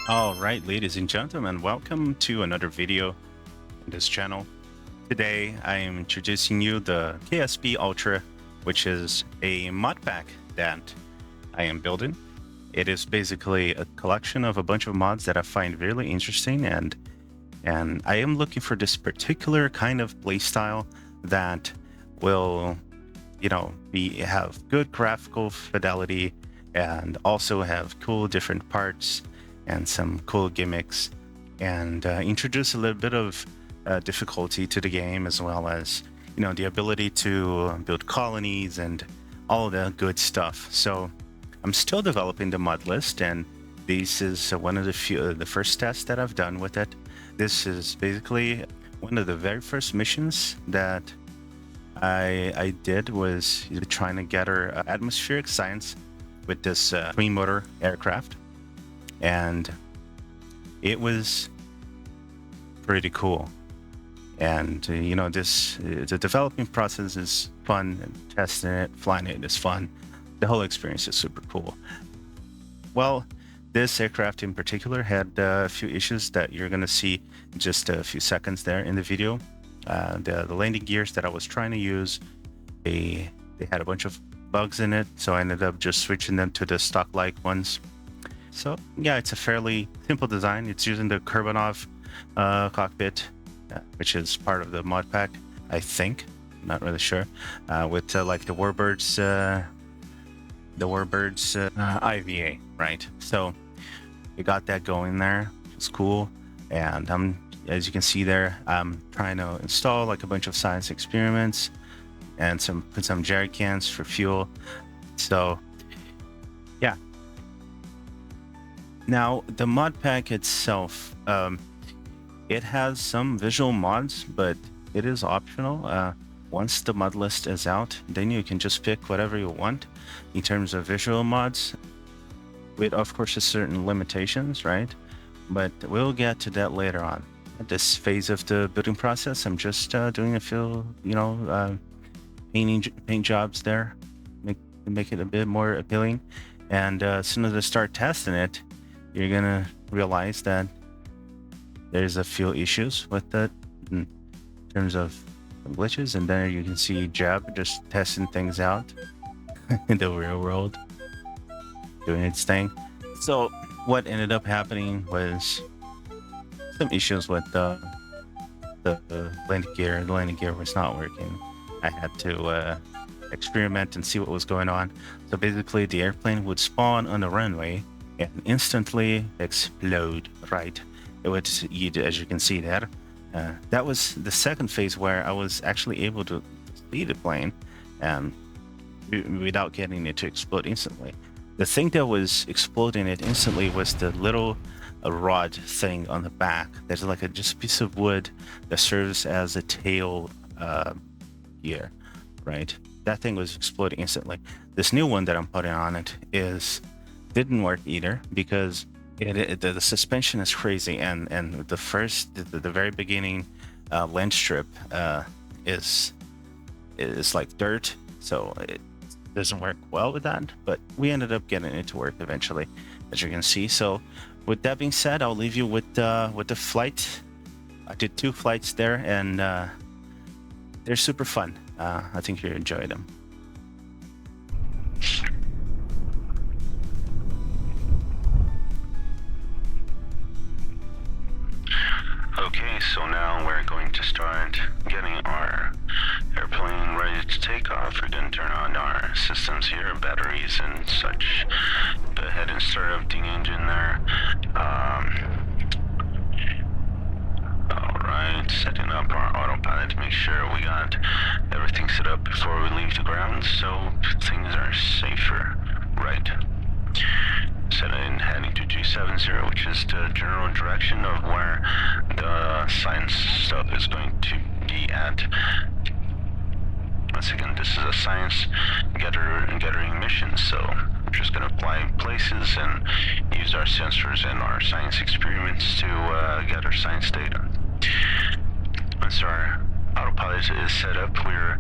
All right, ladies and gentlemen, welcome to another video on this channel. Today, I am introducing you the KSP ULTRA, which is a mod pack that I am building. It is basically a collection of a bunch of mods that I find really interesting, and I am looking for this particular kind of playstyle that will, have good graphical fidelity and also have cool different parts and some cool gimmicks, and introduce a little bit of difficulty to the game, as well as the ability to build colonies and all the good stuff. So I'm still developing the mod list, and this is one of the first tests that I've done with it. This is basically one of the very first missions that I did, was trying to gather atmospheric science with this twin motor aircraft, and it was pretty cool. And the developing process is fun, and testing it, flying it is fun. The whole experience is super cool. Well, this aircraft in particular had a few issues that you're going to see in just a few seconds there in the video. The landing gears that I was trying to use, they had a bunch of bugs in it, so I ended up just switching them to the stock-like ones. So yeah, it's a fairly simple design. It's using the Kurbanov cockpit, which is part of the mod pack, I think. I'm not really sure. With like the Warbirds IVA, right? So we got that going there. It's cool, and as you can see there, I'm trying to install like a bunch of science experiments and put some jerry cans for fuel. So yeah. Now the mod pack itself, it has some visual mods, but it is optional. Once the mod list is out, then you can just pick whatever you want in terms of visual mods, with of course certain limitations, right? But we'll get to that later on. At this phase of the building process, I'm just doing a few, paint jobs there, make it a bit more appealing. And as soon as I start testing it, you're gonna realize that there's a few issues with it in terms of glitches, and then you can see Jeb just testing things out in the real world, doing its thing. So what ended up happening was some issues with the landing gear. The landing gear was not working. I had to experiment and see what was going on. So basically the airplane would spawn on the runway and instantly explode, right? It would, as you can see there. That was the second phase where I was actually able to see the plane without getting it to explode instantly. The thing that was exploding it instantly was the little rod thing on the back. There's like just a piece of wood that serves as a tail gear, right? That thing was exploding instantly. This new one that I'm putting on it didn't work either, because the suspension is crazy, and the very beginning land strip is like dirt, so it doesn't work well with that. But we ended up getting it to work eventually, as you can see. So with that being said, I'll leave you with the flight. I did 2 flights there, and they're super fun. I think you'll enjoy them. Okay, so now we're going to start getting our airplane ready to take off. We're going to turn on our systems here, batteries and such. Go ahead and start up the engine there. Alright, setting up our autopilot to make sure we got everything set up before we leave the ground, so things are safer, right? Setting heading to G70, which is the general direction of where the science stuff is going to be at. Once again, this is a science gathering mission, so we're just going to fly places and use our sensors and our science experiments to gather science data. Once our autopilot is set up, we're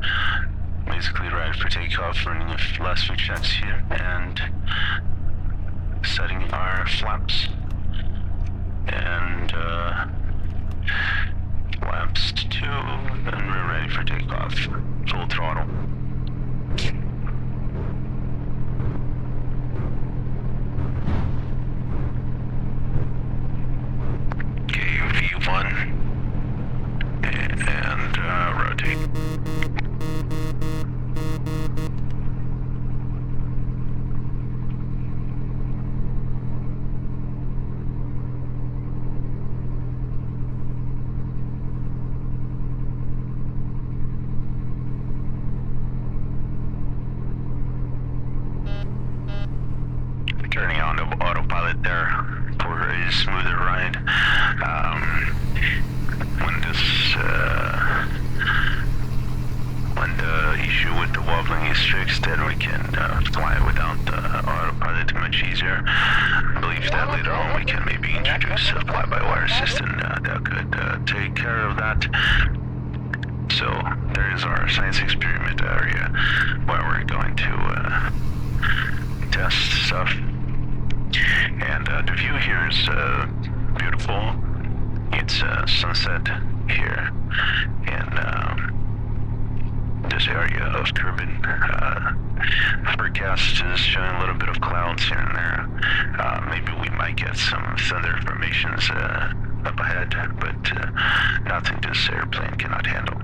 basically ready for takeoff, running the last few checks here and setting our flaps. and flaps 2, and we're ready for takeoff. Full throttle. Okay, V1, and rotate. Turning on the autopilot there for a smoother ride. When the issue with the wobbling is fixed, then we can fly without the autopilot much easier. I believe that later on we can maybe introduce a fly-by-wire system that could take care of that. So there is our science experiment area where we're going to test stuff. And the view here is beautiful. It's sunset here in this area of Turbine. Forecast is showing a little bit of clouds here and there. Maybe we might get some thunder formations up ahead, but nothing this airplane cannot handle.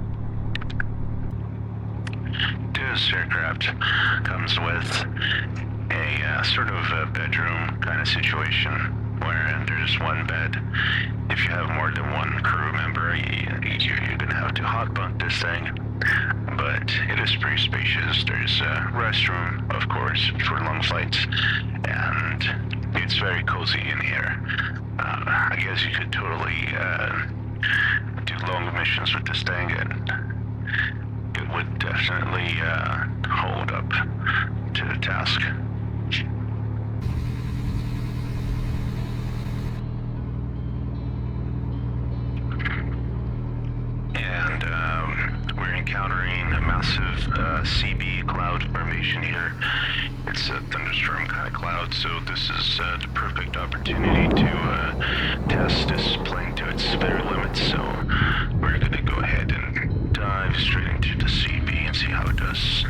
This aircraft comes with a sort of a bedroom kind of situation where there's one bed. If you have more than one crew member, you're gonna have to hot bunk this thing. But it is pretty spacious. There's a restroom, of course, for long flights, and it's very cozy in here. I guess you could totally do long missions with this thing, and it would definitely hold up to the task. And we're encountering a massive CB cloud formation here. It's a thunderstorm kind of cloud, so this is the perfect opportunity to test this plane to its very limits. So we're going to go ahead and dive straight into the CB and see how it does.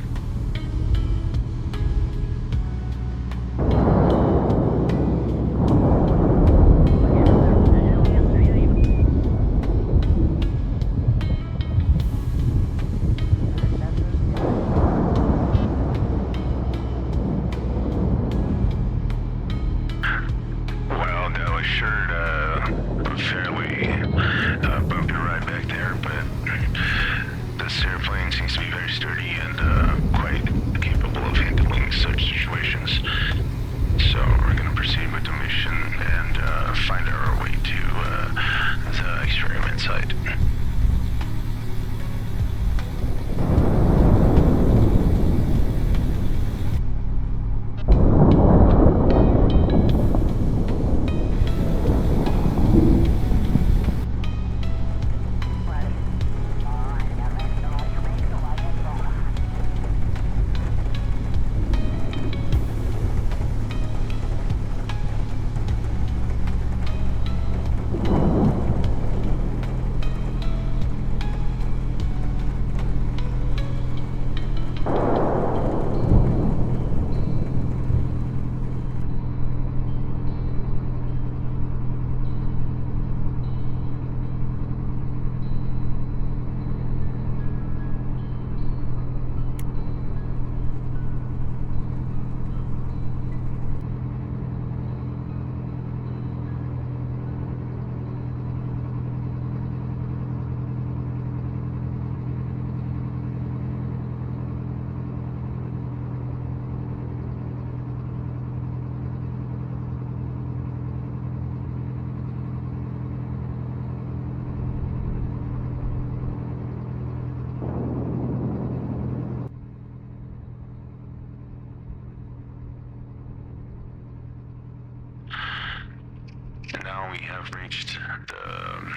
Now we have reached the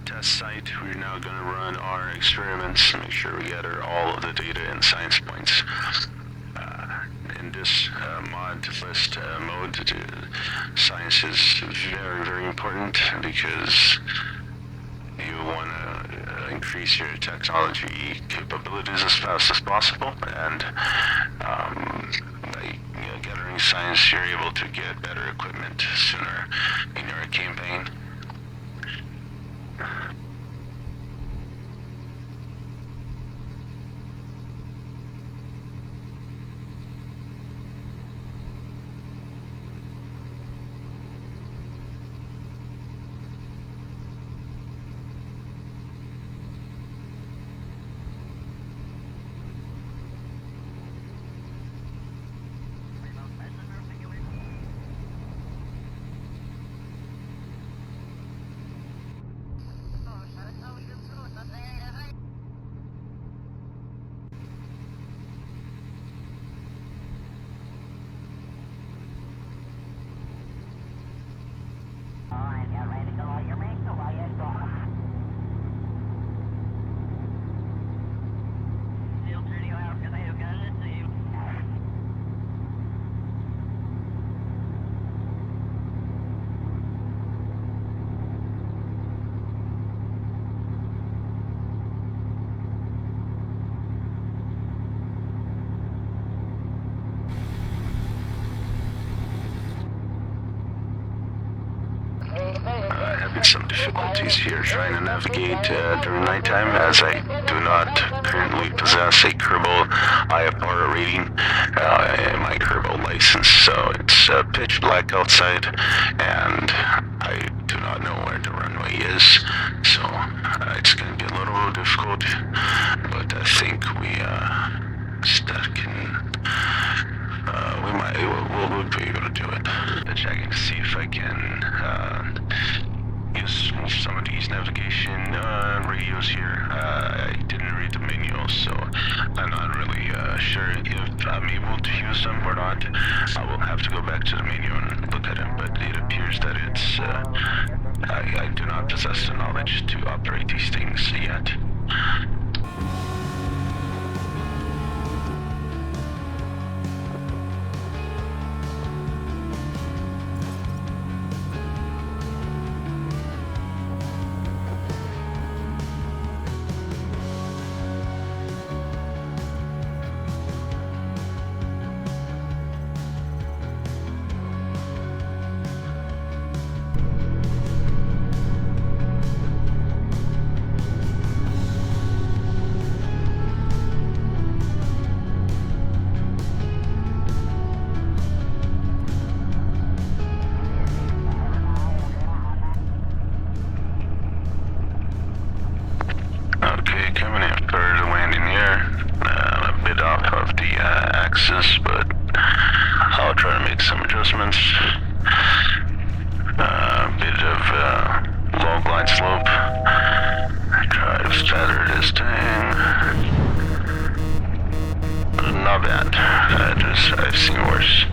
test site. We're now going to run our experiments, make sure we gather all of the data and science points. In in this mod list mode, science is very, very important because you want to increase your technology capabilities as fast as possible, and by gathering science, you're able to get better equipment sooner in your campaign. Having some difficulties here trying to navigate during nighttime, as I do not currently possess a Kerbal IFR rating in my Kerbal license, so it's pitch black outside and I do not know where the runway is, so it's going to be a little difficult, but I think we stuck in. We'll be able to do it. Checking to see if I can use some of these navigation radios here. I didn't read the manual, so I'm not really sure if I'm able to use them or not. I will have to go back to the menu and look at it, but it appears that it's I do not possess the knowledge to operate these things yet. But I'll try to make some adjustments. A bit of low glide slope. Try to stutter this thing. Not bad. I've seen worse.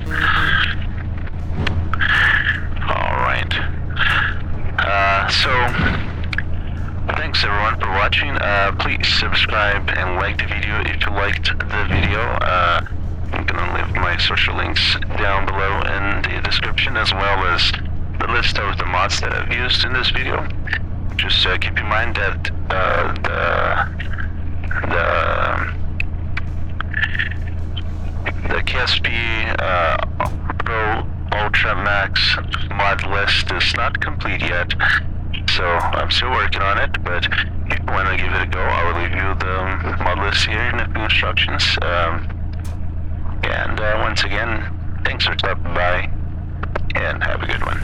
Alright. So thanks everyone for watching. Please subscribe and like the video if you liked the video. I'm gonna leave my social links down below in the description, as well as the list of the mods that I've used in this video. Just keep in mind that the Kspie ULTRA MAX mod list is not complete yet, so I'm still working on it, but if you want to give it a go, I will leave you the mod list here in the instructions. And once again, thanks for stopping by, and have a good one.